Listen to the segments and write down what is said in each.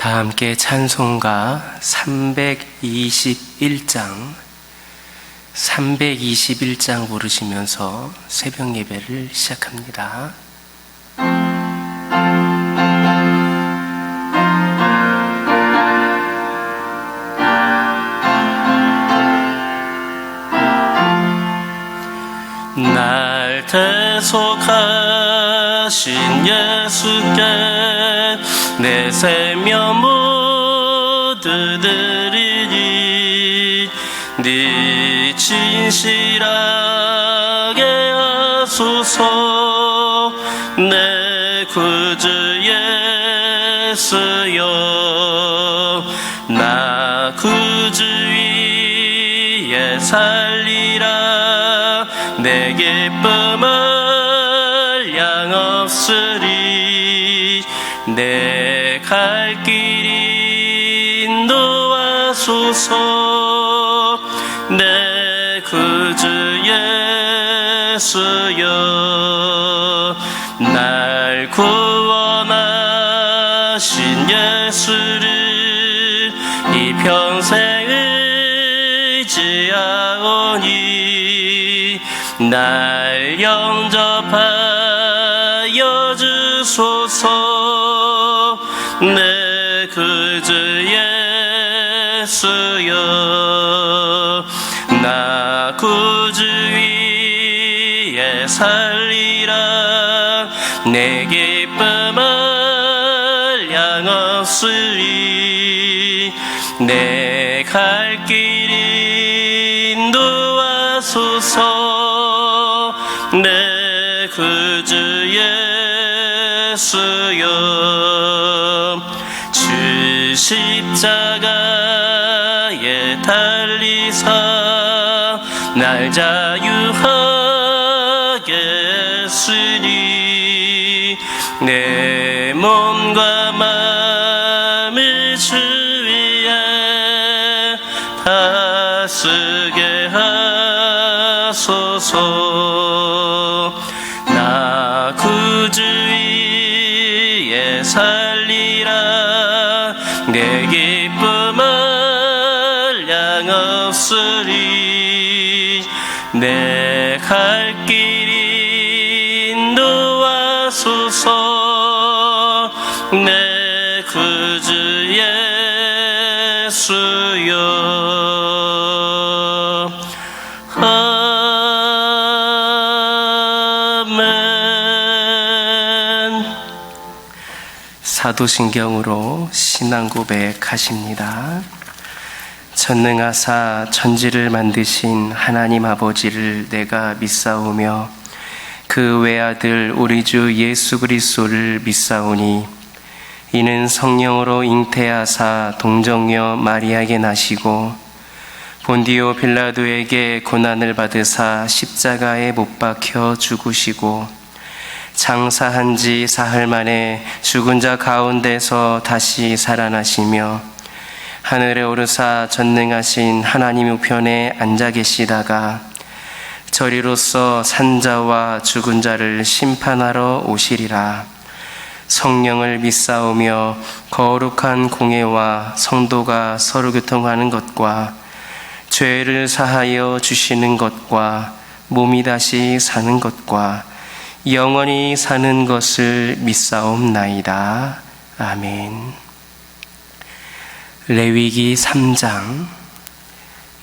다 함께 찬송가 321장 부르시면서 새벽 예배를 시작합니다. 날 대속하신 예수께 내 생명 모두 드리니 네 진실하게 하소서. 내 구주 예수여, 나 구주 위에 살리라. 내 기쁨을 양없으리. 내 갈 길이 인도하소서. 내 구주 예수여, 날 구원하신 예수를 이 평생 의지하오니 날 영접하여 주소서. 내 구주 예수여, 나 구주 위에 살리라. 내 기쁨을 양없으리. 내 갈 길이 인도하소서. 내 구주 예수여, 주 십자가에 달리사 날 자유하게 했으니 내 몸과 마음을 주 위에 다쓰게 하소서. 나 구주 위에 살리라. 내 기쁨을 양없으리. 내 갈 길이 인도하소서. 내 구주 예수여, 아멘. 사도신경으로 신앙 고백하십니다. 전능하사 천지를 만드신 하나님 아버지를 내가 믿사오며 그 외아들 우리 주 예수 그리스도를 믿사오니 이는 성령으로 잉태하사 동정녀 마리아에게 나시고 본디오 빌라도에게 고난을 받으사 십자가에 못 박혀 죽으시고 장사한 지 사흘 만에 죽은 자 가운데서 다시 살아나시며 하늘에 오르사 전능하신 하나님 우편에 앉아 계시다가 저리로서 산자와 죽은 자를 심판하러 오시리라. 성령을 믿사오며 거룩한 공예와 성도가 서로 교통하는 것과 죄를 사하여 주시는 것과 몸이 다시 사는 것과 영원히 사는 것을 믿사옵나이다. 아멘. 레위기 3장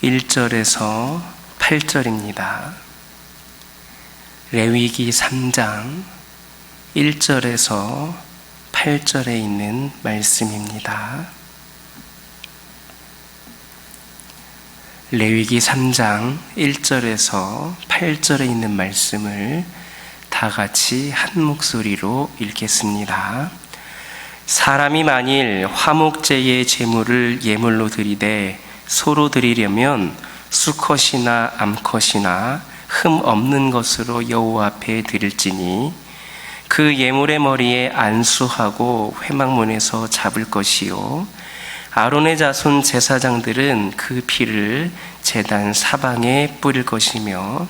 1절에서 8절입니다. 레위기 3장 1절에서 8절에 있는 말씀입니다. 레위기 3장 1절에서 8절에 있는 말씀을 다 같이 한 목소리로 읽겠습니다. 사람이 만일 화목제의 제물을 예물로 드리되 소로 드리려면 수컷이나 암컷이나 흠 없는 것으로 여호와 앞에 드릴지니 그 예물의 머리에 안수하고 회막문에서 잡을 것이요 아론의 자손 제사장들은 그 피를 제단 사방에 뿌릴 것이며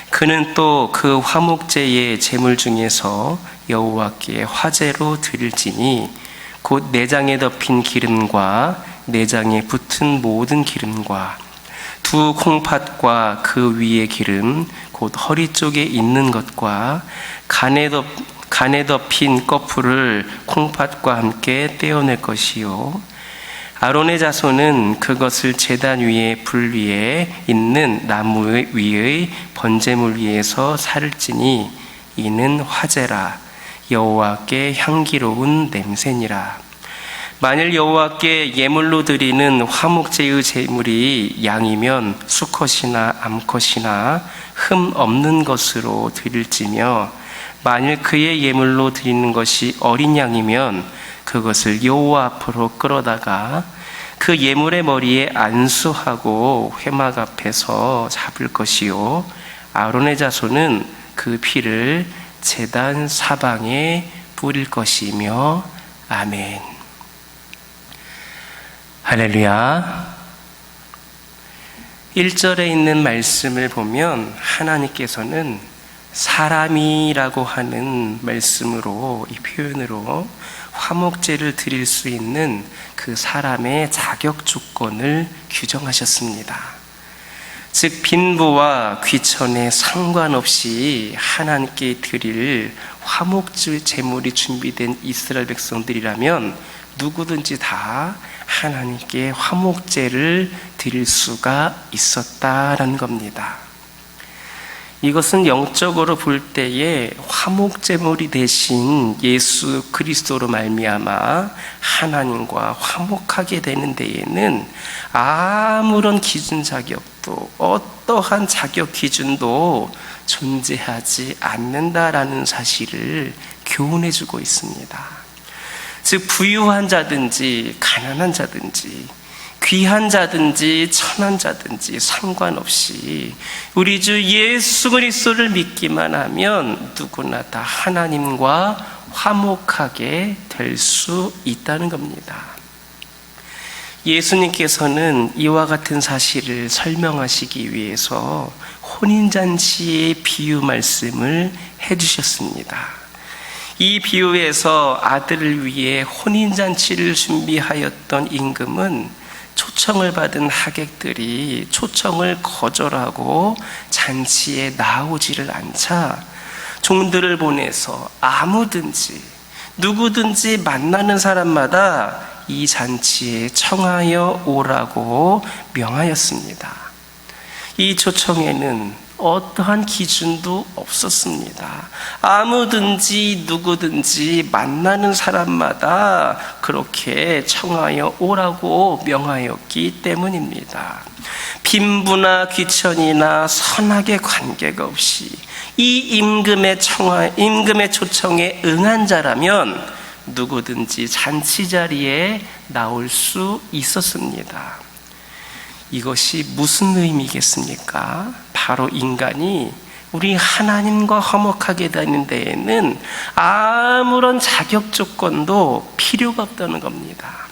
그는 또 그 화목제의 제물 중에서 여호와께 화제로 드릴지니 곧 내장에 덮인 기름과 내장에 붙은 모든 기름과 두 콩팥과 그 위의 기름 곧 허리 쪽에 있는 것과 간에 덮인 꺼풀을 콩팥과 함께 떼어낼 것이요 아론의 자손은 그것을 제단 위에 불 위에 있는 나무 위의 번제물 위에서 살을 찌니 이는 화제라 여호와께 향기로운 냄새니라. 만일 여호와께 예물로 드리는 화목제의 제물이 양이면 수컷이나 암컷이나 흠 없는 것으로 드릴지며 만일 그의 예물로 드리는 것이 어린 양이면 그것을 여호와 앞으로 끌어다가 그 예물의 머리에 안수하고 회막 앞에서 잡을 것이요 아론의 자손은 그 피를 제단 사방에 뿌릴 것이며 아멘. 할렐루야. 1절에 있는 말씀을 보면 하나님께서는 사람이라고 하는 말씀으로 이 표현으로 화목제를 드릴 수 있는 그 사람의 자격 조건을 규정하셨습니다. 즉 빈부와 귀천에 상관없이 하나님께 드릴 화목제 제물이 준비된 이스라엘 백성들이라면 누구든지 다 하나님께 화목제를 드릴 수가 있었다라는 겁니다. 이것은 영적으로 볼 때에 화목제물이 되신 예수 그리스도로 말미암아 하나님과 화목하게 되는 데에는 아무런 기준 자격도 어떠한 자격 기준도 존재하지 않는다라는 사실을 교훈해 주고 있습니다. 즉 부유한 자든지 가난한 자든지 귀한 자든지 천한 자든지 상관없이 우리 주 예수 그리스도를 믿기만 하면 누구나 다 하나님과 화목하게 될 수 있다는 겁니다. 예수님께서는 이와 같은 사실을 설명하시기 위해서 혼인잔치의 비유 말씀을 해주셨습니다. 이 비유에서 아들을 위해 혼인잔치를 준비하였던 임금은 초청을 받은 하객들이 초청을 거절하고 잔치에 나오지를 않자 종들을 보내서 아무든지 누구든지 만나는 사람마다 이 잔치에 청하여 오라고 명하였습니다. 이 초청에는 어떠한 기준도 없었습니다. 아무든지 누구든지 만나는 사람마다 그렇게 청하여 오라고 명하였기 때문입니다. 빈부나 귀천이나 선악의 관계가 없이 이 임금의 초청에 응한 자라면 누구든지 잔치 자리에 나올 수 있었습니다. 이것이 무슨 의미겠습니까? 바로 인간이 우리 하나님과 화목하게 되는 데에는 아무런 자격 조건도 필요가 없다는 겁니다.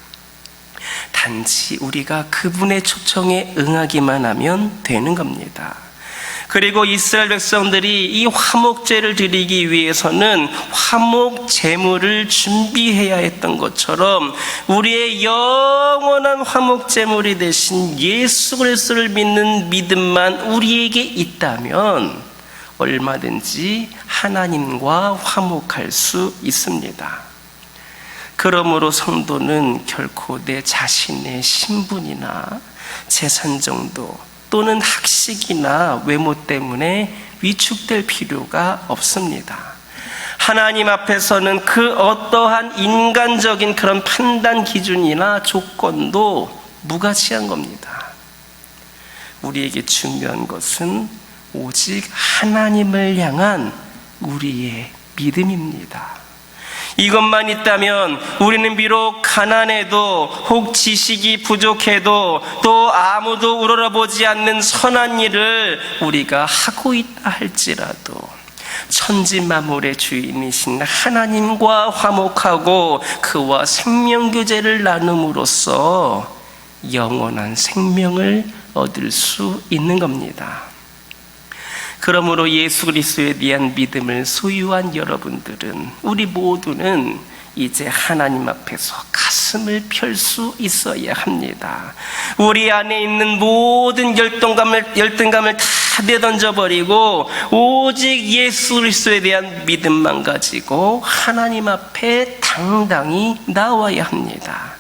단지 우리가 그분의 초청에 응하기만 하면 되는 겁니다. 그리고 이스라엘 백성들이 이 화목제를 드리기 위해서는 화목 제물을 준비해야 했던 것처럼 우리의 영원한 화목 제물이 되신 예수 그리스도를 믿는 믿음만 우리에게 있다면 얼마든지 하나님과 화목할 수 있습니다. 그러므로 성도는 결코 내 자신의 신분이나 재산 정도 또는 학식이나 외모 때문에 위축될 필요가 없습니다. 하나님 앞에서는 그 어떠한 인간적인 그런 판단 기준이나 조건도 무가치한 겁니다. 우리에게 중요한 것은 오직 하나님을 향한 우리의 믿음입니다. 이것만 있다면 우리는 비록 가난해도 혹 지식이 부족해도 또 아무도 우러러보지 않는 선한 일을 우리가 하고 있다 할지라도 천지만물의 주인이신 하나님과 화목하고 그와 생명교제를 나눔으로써 영원한 생명을 얻을 수 있는 겁니다. 그러므로 예수 그리스도에 대한 믿음을 소유한 여러분들은 우리 모두는 이제 하나님 앞에서 가슴을 펼 수 있어야 합니다. 우리 안에 있는 모든 열등감을 다 내던져버리고 오직 예수 그리스도에 대한 믿음만 가지고 하나님 앞에 당당히 나와야 합니다.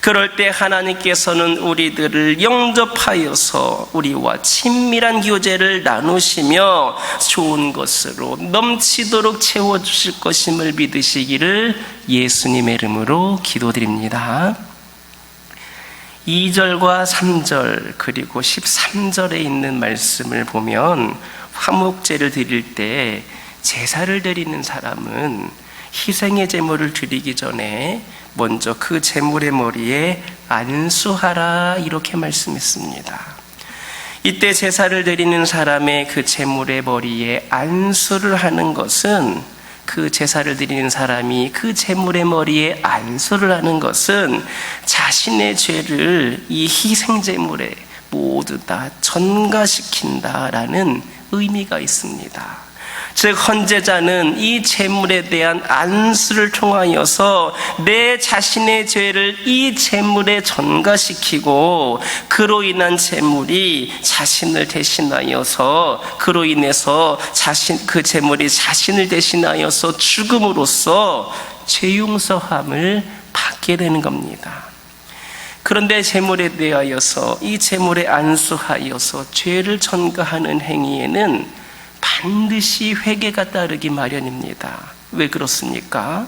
그럴 때 하나님께서는 우리들을 영접하여서 우리와 친밀한 교제를 나누시며 좋은 것으로 넘치도록 채워주실 것임을 믿으시기를 예수님의 이름으로 기도드립니다. 2절과 3절 그리고 13절에 있는 말씀을 보면 화목제를 드릴 때 제사를 드리는 사람은 희생의 제물을 드리기 전에 먼저 그 제물의 머리에 안수하라 이렇게 말씀했습니다. 이때 제사를 드리는 사람의 그 제물의 머리에 안수를 하는 것은 그 제사를 드리는 사람이 그 제물의 머리에 안수를 하는 것은 자신의 죄를 이 희생 제물에 모두 다 전가시킨다라는 의미가 있습니다. 즉 헌제자는 이 제물에 대한 안수를 통하여서 내 자신의 죄를 이 제물에 전가시키고 그로 인한 제물이 자신을 대신하여서 그로 인해서 그 제물이 자신을 대신하여서 죽음으로써 죄 용서함을 받게 되는 겁니다. 그런데 제물에 대하여서 이 제물에 안수하여서 죄를 전가하는 행위에는 반드시 회개가 따르기 마련입니다. 왜 그렇습니까?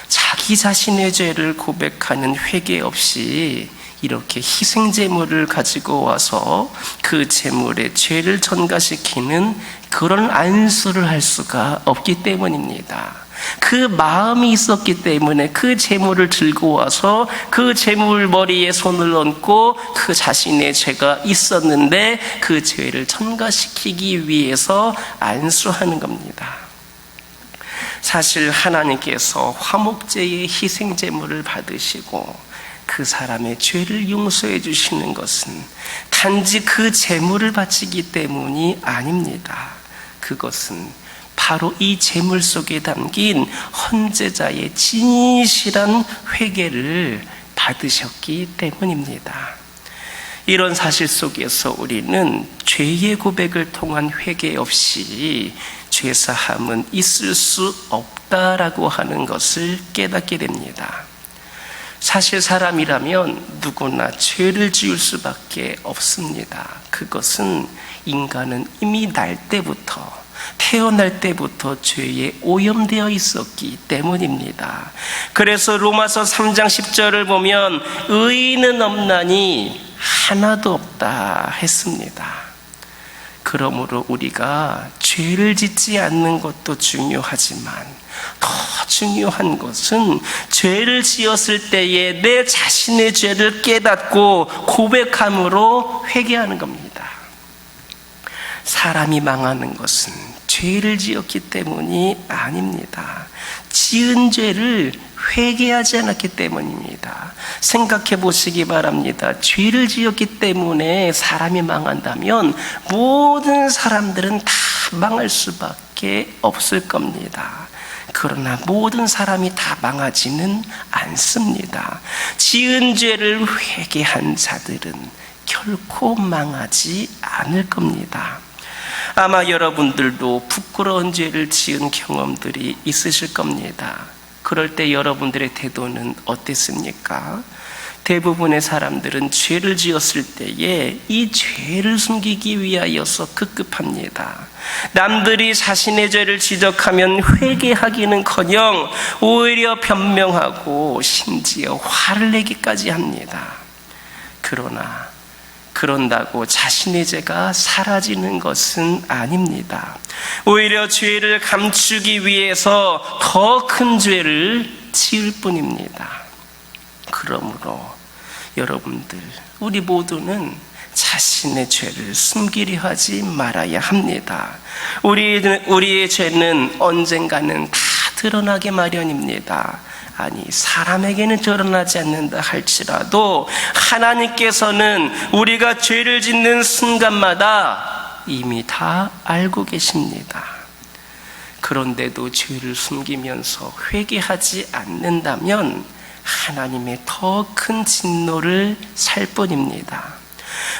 자기 자신의 죄를 고백하는 회개 없이 이렇게 희생제물을 가지고 와서 그 제물에 죄를 전가시키는 그런 안수를 할 수가 없기 때문입니다. 그 마음이 있었기 때문에 그 제물을 들고 와서 그 제물 머리에 손을 얹고 그 자신의 죄가 있었는데 그 죄를 전가시키기 위해서 안수하는 겁니다. 사실 하나님께서 화목제의 희생제물을 받으시고 그 사람의 죄를 용서해 주시는 것은 단지 그 제물을 바치기 때문이 아닙니다. 그것은 바로 이 제물 속에 담긴 헌제자의 진실한 회개를 받으셨기 때문입니다. 이런 사실 속에서 우리는 죄의 고백을 통한 회개 없이 죄사함은 있을 수 없다라고 하는 것을 깨닫게 됩니다. 사실 사람이라면 누구나 죄를 지을 수밖에 없습니다. 그것은 인간은 이미 태어날 때부터 죄에 오염되어 있었기 때문입니다. 그래서 로마서 3장 10절을 보면 의인은 없나니 하나도 없다 했습니다. 그러므로 우리가 죄를 짓지 않는 것도 중요하지만 더 중요한 것은 죄를 지었을 때에 내 자신의 죄를 깨닫고 고백함으로 회개하는 겁니다. 사람이 망하는 것은 죄를 지었기 때문이 아닙니다. 지은 죄를 회개하지 않았기 때문입니다. 생각해 보시기 바랍니다. 죄를 지었기 때문에 사람이 망한다면 모든 사람들은 다 망할 수밖에 없을 겁니다. 그러나 모든 사람이 다 망하지는 않습니다. 지은 죄를 회개한 자들은 결코 망하지 않을 겁니다. 아마 여러분들도 부끄러운 죄를 지은 경험들이 있으실 겁니다. 그럴 때 여러분들의 태도는 어땠습니까? 대부분의 사람들은 죄를 지었을 때에 이 죄를 숨기기 위하여서 급급합니다. 남들이 자신의 죄를 지적하면 회개하기는커녕 오히려 변명하고 심지어 화를 내기까지 합니다. 그런다고 자신의 죄가 사라지는 것은 아닙니다. 오히려 죄를 감추기 위해서 더 큰 죄를 지을 뿐입니다. 그러므로 여러분들, 우리 모두는 자신의 죄를 숨기려 하지 말아야 합니다. 우리의 죄는 언젠가는 다 드러나게 마련입니다. 아니, 사람에게는 드러나지 않는다 할지라도 하나님께서는 우리가 죄를 짓는 순간마다 이미 다 알고 계십니다. 그런데도 죄를 숨기면서 회개하지 않는다면 하나님의 더 큰 진노를 살 뿐입니다.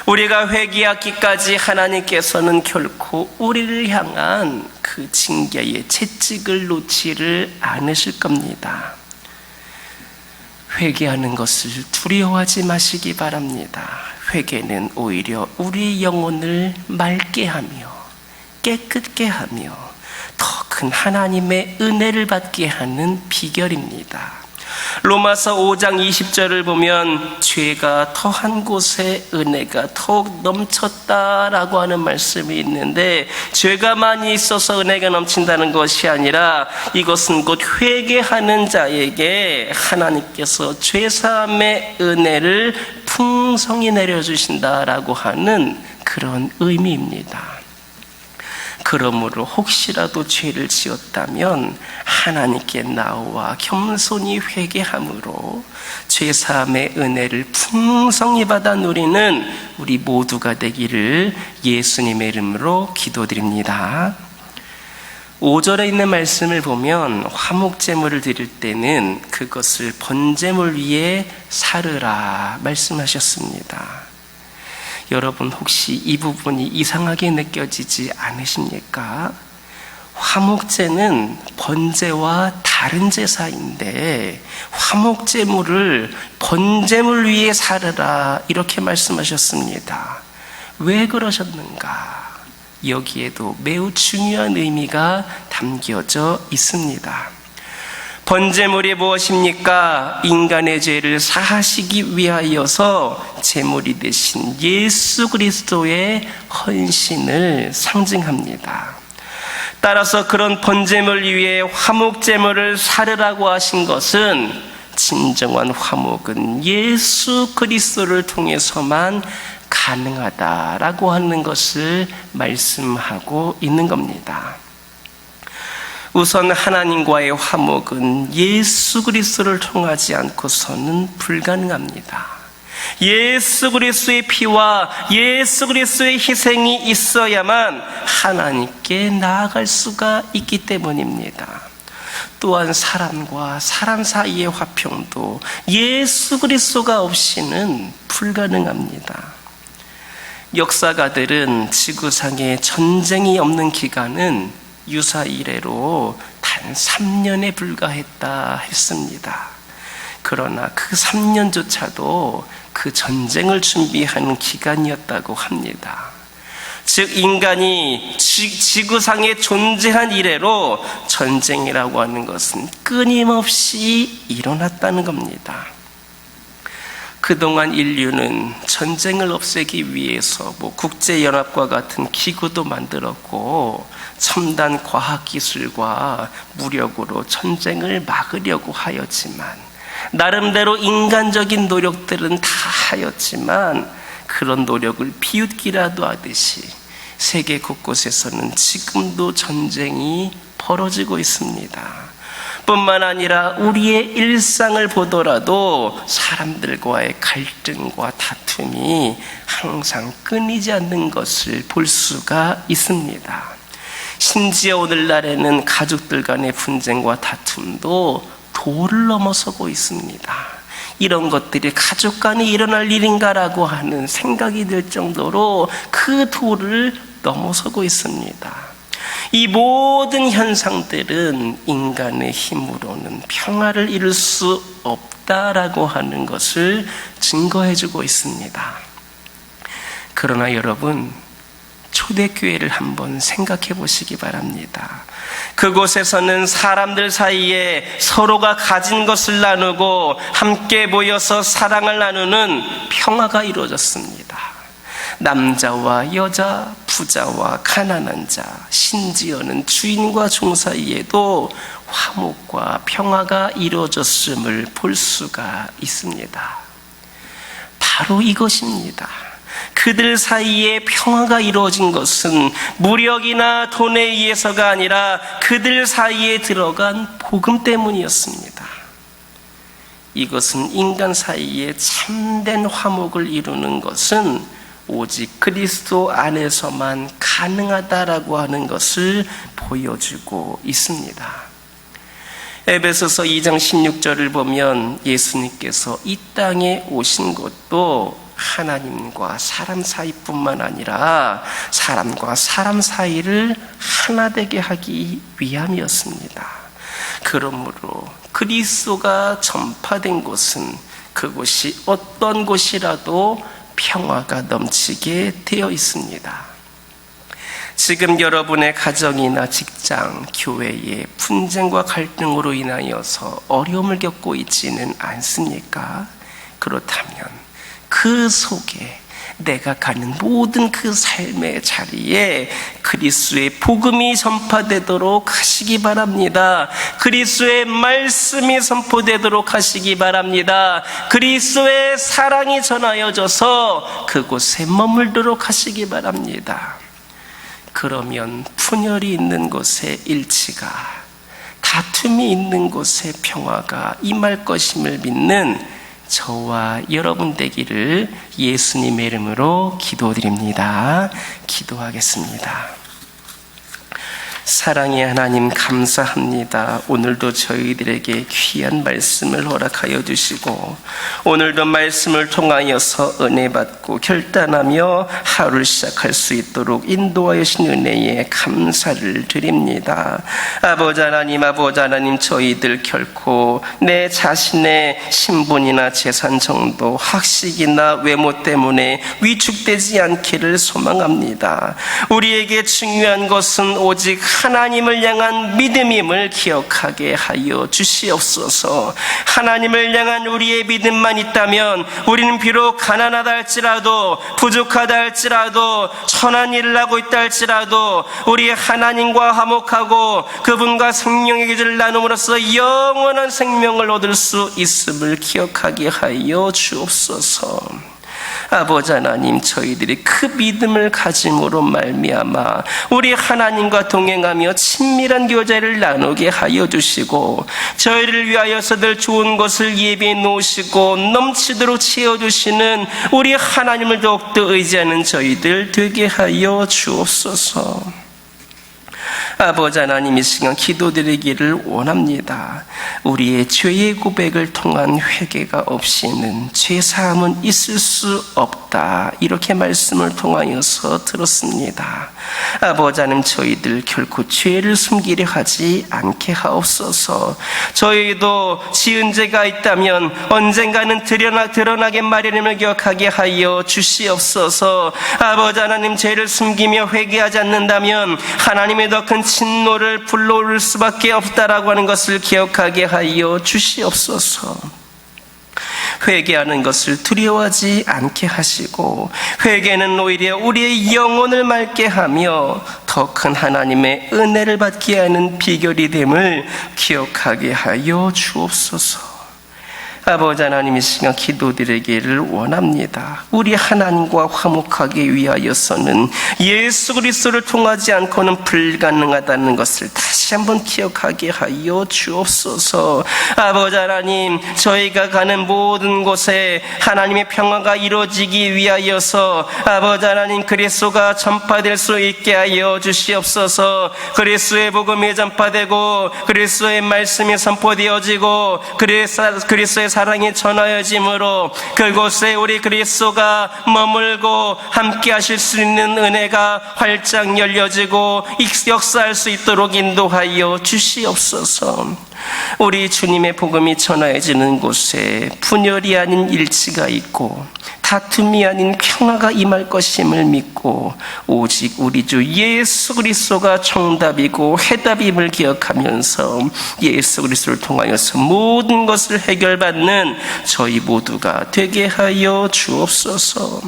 우리가 회개하기까지 하나님께서는 결코 우리를 향한 그 징계의 채찍을 놓지를 않으실 겁니다. 회개하는 것을 두려워하지 마시기 바랍니다. 회개는 오히려 우리 영혼을 맑게 하며 깨끗게 하며 더 큰 하나님의 은혜를 받게 하는 비결입니다. 로마서 5장 20절을 보면 죄가 더한 곳에 은혜가 더욱 넘쳤다라고 하는 말씀이 있는데, 죄가 많이 있어서 은혜가 넘친다는 것이 아니라 이것은 곧 회개하는 자에게 하나님께서 죄사함의 은혜를 풍성히 내려주신다라고 하는 그런 의미입니다. 그러므로 혹시라도 죄를 지었다면 하나님께 나와 겸손히 회개함으로 죄사함의 은혜를 풍성히 받아 누리는 우리 모두가 되기를 예수님의 이름으로 기도드립니다. 5절에 있는 말씀을 보면 화목제물을 드릴 때는 그것을 번제물 위에 사르라 말씀하셨습니다. 여러분, 혹시 이 부분이 이상하게 느껴지지 않으십니까? 화목제는 번제와 다른 제사인데 화목제물을 번제물 위에 사르라 이렇게 말씀하셨습니다. 왜 그러셨는가? 여기에도 매우 중요한 의미가 담겨져 있습니다. 번제물이 무엇입니까? 인간의 죄를 사하시기 위하여서 제물이 되신 예수 그리스도의 헌신을 상징합니다. 따라서 그런 번제물 위에 화목제물을 사르라고 하신 것은 진정한 화목은 예수 그리스도를 통해서만 가능하다라고 하는 것을 말씀하고 있는 겁니다. 우선 하나님과의 화목은 예수 그리스도를 통하지 않고서는 불가능합니다. 예수 그리스도의 피와 예수 그리스도의 희생이 있어야만 하나님께 나아갈 수가 있기 때문입니다. 또한 사람과 사람 사이의 화평도 예수 그리스도가 없이는 불가능합니다. 역사가들은 지구상에 전쟁이 없는 기간은 유사 이래로 단 3년에 불과했다 했습니다. 그러나 그 3년조차도 그 전쟁을 준비하는 기간이었다고 합니다. 즉 인간이 지구상에 존재한 이래로 전쟁이라고 하는 것은 끊임없이 일어났다는 겁니다. 그동안 인류는 전쟁을 없애기 위해서 국제연합과 같은 기구도 만들었고 첨단 과학기술과 무력으로 전쟁을 막으려고 하였지만, 나름대로 인간적인 노력들은 다 하였지만 그런 노력을 비웃기라도 하듯이 세계 곳곳에서는 지금도 전쟁이 벌어지고 있습니다. 뿐만 아니라 우리의 일상을 보더라도 사람들과의 갈등과 다툼이 항상 끊이지 않는 것을 볼 수가 있습니다. 심지어 오늘날에는 가족들 간의 분쟁과 다툼도 도를 넘어서고 있습니다. 이런 것들이 가족 간에 일어날 일인가라고 하는 생각이 들 정도로 그 도를 넘어서고 있습니다. 이 모든 현상들은 인간의 힘으로는 평화를 이룰 수 없다라고 하는 것을 증거해주고 있습니다. 그러나 여러분, 초대교회를 한번 생각해 보시기 바랍니다. 그곳에서는 사람들 사이에 서로가 가진 것을 나누고 함께 모여서 사랑을 나누는 평화가 이루어졌습니다. 남자와 여자, 부자와 가난한 자, 심지어는 주인과 종 사이에도 화목과 평화가 이루어졌음을 볼 수가 있습니다. 바로 이것입니다. 그들 사이에 평화가 이루어진 것은 무력이나 돈에 의해서가 아니라 그들 사이에 들어간 복음 때문이었습니다. 이것은 인간 사이에 참된 화목을 이루는 것은 오직 그리스도 안에서만 가능하다라고 하는 것을 보여주고 있습니다. 에베소서 2장 16절을 보면 예수님께서 이 땅에 오신 것도 하나님과 사람 사이뿐만 아니라 사람과 사람 사이를 하나 되게 하기 위함이었습니다. 그러므로 그리스도가 전파된 곳은 그곳이 어떤 곳이라도 평화가 넘치게 되어 있습니다. 지금 여러분의 가정이나 직장, 교회에 분쟁과 갈등으로 인하여서 어려움을 겪고 있지는 않습니까? 그렇다면 그 속에 내가 가는 모든 그 삶의 자리에 그리스도의 복음이 전파되도록 하시기 바랍니다. 그리스도의 말씀이 선포되도록 하시기 바랍니다. 그리스도의 사랑이 전하여져서 그곳에 머물도록 하시기 바랍니다. 그러면 분열이 있는 곳에 일치가, 다툼이 있는 곳에 평화가 임할 것임을 믿는 저와 여러분 되기를 예수님의 이름으로 기도드립니다. 기도하겠습니다. 사랑의 하나님 감사합니다. 오늘도 저희들에게 귀한 말씀을 허락하여 주시고 오늘도 말씀을 통하여서 은혜 받고 결단하며 하루를 시작할 수 있도록 인도하여 주신 은혜에 감사를 드립니다. 아버지 하나님, 저희들 결코 내 자신의 신분이나 재산 정도, 학식이나 외모 때문에 위축되지 않기를 소망합니다. 우리에게 중요한 것은 오직 하나님을 향한 믿음임을 기억하게 하여 주시옵소서. 하나님을 향한 우리의 믿음만 있다면 우리는 비록 가난하다 할지라도, 부족하다 할지라도, 천한 일을 하고 있다 할지라도 우리 하나님과 화목하고 그분과 생명의 교제를 나눔으로써 영원한 생명을 얻을 수 있음을 기억하게 하여 주옵소서. 아버지 하나님, 저희들이 그 믿음을 가짐으로 말미암아 우리 하나님과 동행하며 친밀한 교제를 나누게 하여 주시고 저희를 위하여서들 좋은 것을 예비해 놓으시고 넘치도록 채워주시는 우리 하나님을 더욱더 의지하는 저희들 되게 하여 주옵소서. 아버지 하나님, 이 시간 기도드리기를 원합니다. 우리의 죄의 고백을 통한 회개가 없이는 죄사함은 있을 수 없다, 이렇게 말씀을 통하여서 들었습니다. 아버지 하나님, 저희들 결코 죄를 숨기려 하지 않게 하옵소서. 저희도 지은 죄가 있다면 언젠가는 드러나게 마련임을 기억하게 하여 주시옵소서. 아버지 하나님, 죄를 숨기며 회개하지 않는다면 하나님의 더 큰 진노를 불러올 수밖에 없다라고 하는 것을 기억하게 하여 주시옵소서. 회개하는 것을 두려워하지 않게 하시고 회개는 오히려 우리의 영혼을 맑게 하며 더 큰 하나님의 은혜를 받게 하는 비결이 됨을 기억하게 하여 주옵소서. 아버지 하나님, 이 시간 기도드리기를 원합니다. 우리 하나님과 화목하기 위하여서는 예수 그리스도를 통하지 않고는 불가능하다는 것을 다시 한번 기억하게 하여 주옵소서. 아버지 하나님, 저희가 가는 모든 곳에 하나님의 평화가 이루어지기 위하여서 아버지 하나님, 그리스도가 전파될 수 있게 하여 주시옵소서. 그리스도의 복음이 전파되고 그리스도의 말씀이 선포되어지고 그리스도의 사랑이 전하여짐으로 그곳에 우리 그리스도가 머물고 함께 하실 수 있는 은혜가 활짝 열려지고 역사할 수 있도록 인도하여 주시옵소서. 우리 주님의 복음이 전하여지는 곳에 분열이 아닌 일치가 있고 다툼이 아닌 평화가 임할 것임을 믿고 오직 우리 주 예수 그리스도가 정답이고 해답임을 기억하면서 예수 그리스도를 통하여서 모든 것을 해결받는 저희 모두가 되게 하여 주옵소서.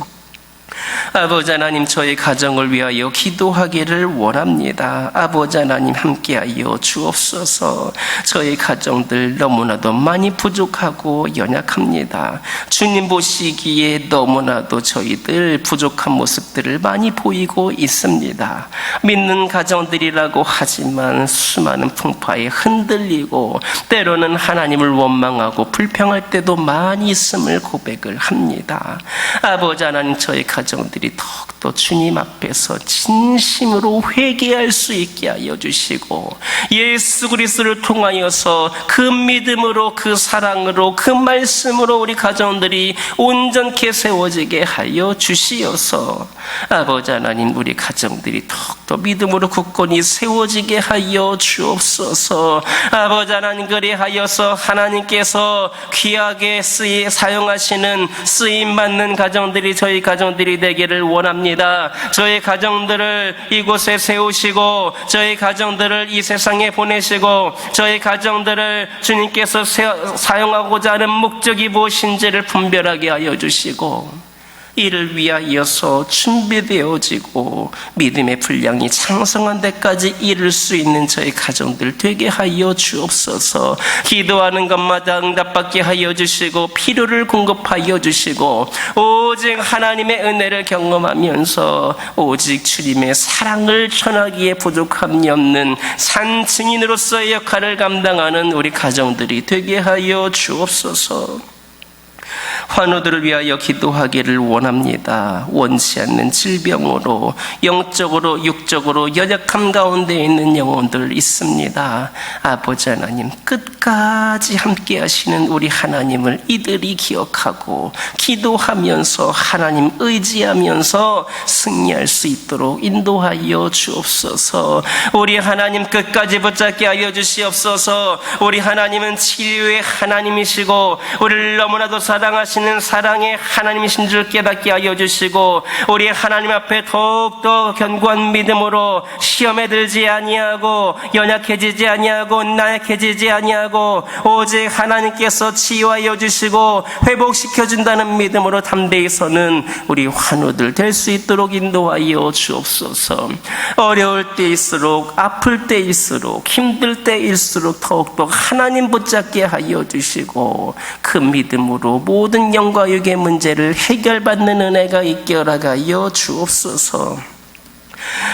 아버지 하나님, 저희 가정을 위하여 기도하기를 원합니다. 아버지 하나님, 함께하여 주옵소서. 저희 가정들 너무나도 많이 부족하고 연약합니다. 주님 보시기에 너무나도 저희들 부족한 모습들을 많이 보이고 있습니다. 믿는 가정들이라고 하지만 수많은 풍파에 흔들리고 때로는 하나님을 원망하고 불평할 때도 많이 있음을 고백을 합니다. 아버지 하나님, 저희 가정 가정들이 더욱더 주님 앞에서 진심으로 회개할 수 있게 하여 주시고, 예수 그리스도를 통하여서 그 믿음으로, 그 사랑으로, 그 말씀으로 우리 가정들이 온전케 세워지게 하여 주시어서 아버지 하나님, 우리 가정들이 더욱더 믿음으로 굳건히 세워지게 하여 주옵소서. 아버지 하나님, 그리하여서 하나님께서 귀하게 사용하시는 쓰임받는 가정들이 저희 가정들이 되기를 원합니다. 저희 가정들을 이곳에 세우시고, 저희 가정들을 이 세상에 보내시고, 저희 가정들을 주님께서 사용하고자 하는 목적이 무엇인지를 분별하게 하여 주시고, 이를 위하여서 준비되어지고 믿음의 분량이 창성한 데까지 이룰 수 있는 저희 가정들 되게 하여 주옵소서. 기도하는 것마다 응답받게 하여 주시고, 필요를 공급하여 주시고, 오직 하나님의 은혜를 경험하면서 오직 주님의 사랑을 전하기에 부족함이 없는 산 증인으로서의 역할을 감당하는 우리 가정들이 되게 하여 주옵소서. 환우들을 위하여 기도하기를 원합니다. 원치 않는 질병으로, 영적으로 육적으로 연약함 가운데 있는 영혼들 있습니다. 아버지 하나님, 끝까지 함께 하시는 우리 하나님을 이들이 기억하고 기도하면서 하나님 의지하면서 승리할 수 있도록 인도하여 주옵소서. 우리 하나님 끝까지 붙잡게 하여 주시옵소서. 우리 하나님은 치유의 하나님이시고, 우리를 너무나도 사랑하시는 사랑의 하나님이신 줄 깨닫게 하여 주시고, 우리 하나님 앞에 더욱더 견고한 믿음으로 시험에 들지 아니하고 연약해지지 아니하고 나약해지지 아니하고 오직 하나님께서 치유하여 주시고 회복시켜준다는 믿음으로 담대히 서는 우리 환우들 될 수 있도록 인도하여 주옵소서. 어려울 때일수록, 아플 때일수록, 힘들 때일수록 더욱더 하나님 붙잡게 하여 주시고, 그 믿음으로 모든 영과 육의 문제를 해결받는 은혜가 있게 허락하여 주옵소서.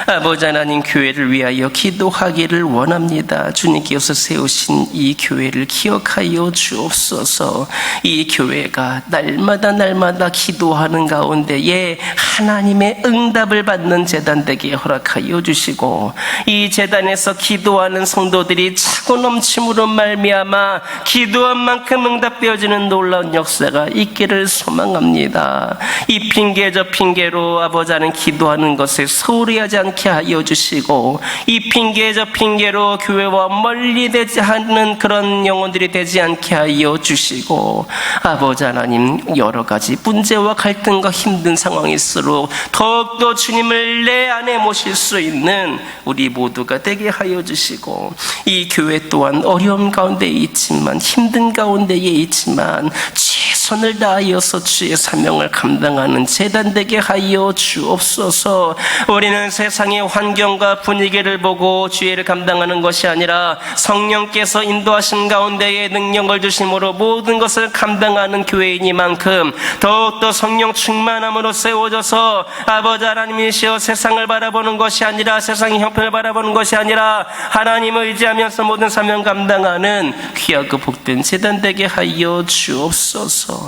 아버지 하나님, 교회를 위하여 기도하기를 원합니다. 주님께서 세우신 이 교회를 기억하여 주옵소서. 이 교회가 날마다 기도하는 가운데에 하나님의 응답을 받는 제단 되게 허락하여 주시고, 이 제단에서 기도하는 성도들이 차고 넘침으로 말미암아 기도한 만큼 응답되어지는 놀라운 역사가 있기를 소망합니다. 이 핑계 저 핑계로 아버지 하나님 기도하는 것에 소홀히 하지 않게 하여 주시고, 이 핑계 저 핑계로 교회와 멀리 되지 않는 그런 영혼들이 되지 않게 하여 주시고, 아버지 하나님, 여러 가지 문제와 갈등과 힘든 상황일수록 더욱더 주님을 내 안에 모실 수 있는 우리 모두가 되게 하여 주시고, 이 교회 또한 어려움 가운데 있지만, 힘든 가운데에 있지만 최선을 다하여서 주의 사명을 감당하는 제단 되게 하여 주옵소서. 우리는 세상의 환경과 분위기를 보고 주의를 감당하는 것이 아니라 성령께서 인도하신 가운데에 능력을 주심으로 모든 것을 감당하는 교회이니만큼 더욱더 성령 충만함으로 세워져서 아버지 하나님이시여 세상을 바라보는 것이 아니라, 세상의 형편을 바라보는 것이 아니라 하나님을 의지하면서 모든 사명 감당하는 귀하고 복된 제단 되게 하여 주옵소서.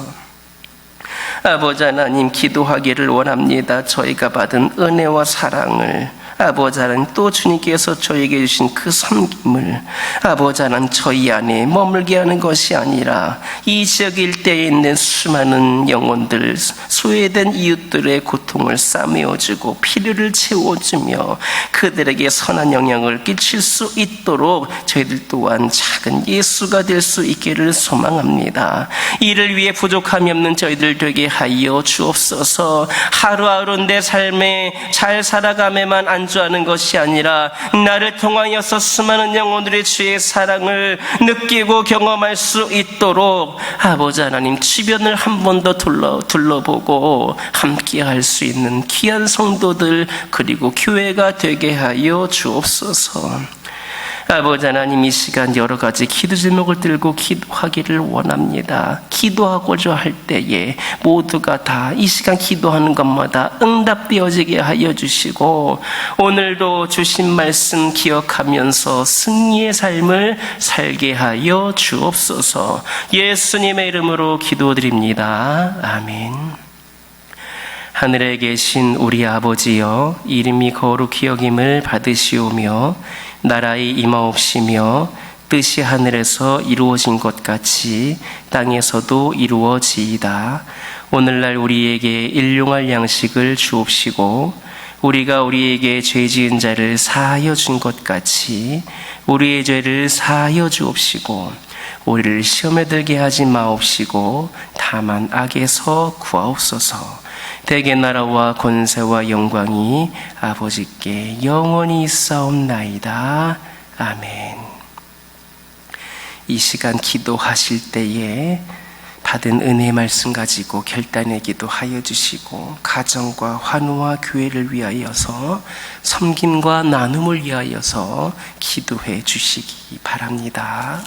아버지 하나님, 기도하기를 원합니다. 저희가 받은 은혜와 사랑을, 아버지 하나님, 또 주님께서 저에게 주신 그 섬김을 아버지 하나님 저희 안에 머물게 하는 것이 아니라 이 지역 일대에 있는 수많은 영혼들, 소외된 이웃들의 고통을 싸매어주고 필요를 채워주며 그들에게 선한 영향을 끼칠 수 있도록 저희들 또한 작은 예수가 될 수 있기를 소망합니다. 이를 위해 부족함이 없는 저희들 되게 하여 주옵소서. 하루하루 내 삶에 잘 살아감에만 안주하는 것이 아니라 나를 통하여서 수많은 영혼들의 주의 사랑을 느끼고 경험할 수 있도록 아버지 하나님 주변을 한 번 더 둘러보고 함께 할 수 있는 귀한 성도들 그리고 교회가 되게 하여 주옵소서. 아버지 하나님, 이 시간 여러 가지 기도 제목을 들고 기도하기를 원합니다. 기도하고자 할 때에 모두가 다 이 시간 기도하는 것마다 응답되어지게 하여 주시고, 오늘도 주신 말씀 기억하면서 승리의 삶을 살게 하여 주옵소서. 예수님의 이름으로 기도드립니다. 아멘. 하늘에 계신 우리 아버지여, 이름이 거룩히 여김을 받으시오며 나라의 임하옵시며 뜻이 하늘에서 이루어진 것 같이 땅에서도 이루어지이다. 오늘날 우리에게 일용할 양식을 주옵시고 우리가 우리에게 죄 지은 자를 사하여 준 것 같이 우리의 죄를 사하여 주옵시고 우리를 시험에 들게 하지 마옵시고 다만 악에서 구하옵소서. 대개 나라와 권세와 영광이 아버지께 영원히 있사옵나이다. 아멘. 이 시간 기도하실 때에 받은 은혜의 말씀 가지고 결단의 기도하여 주시고 가정과 환우와 교회를 위하여서 섬김과 나눔을 위하여서 기도해 주시기 바랍니다.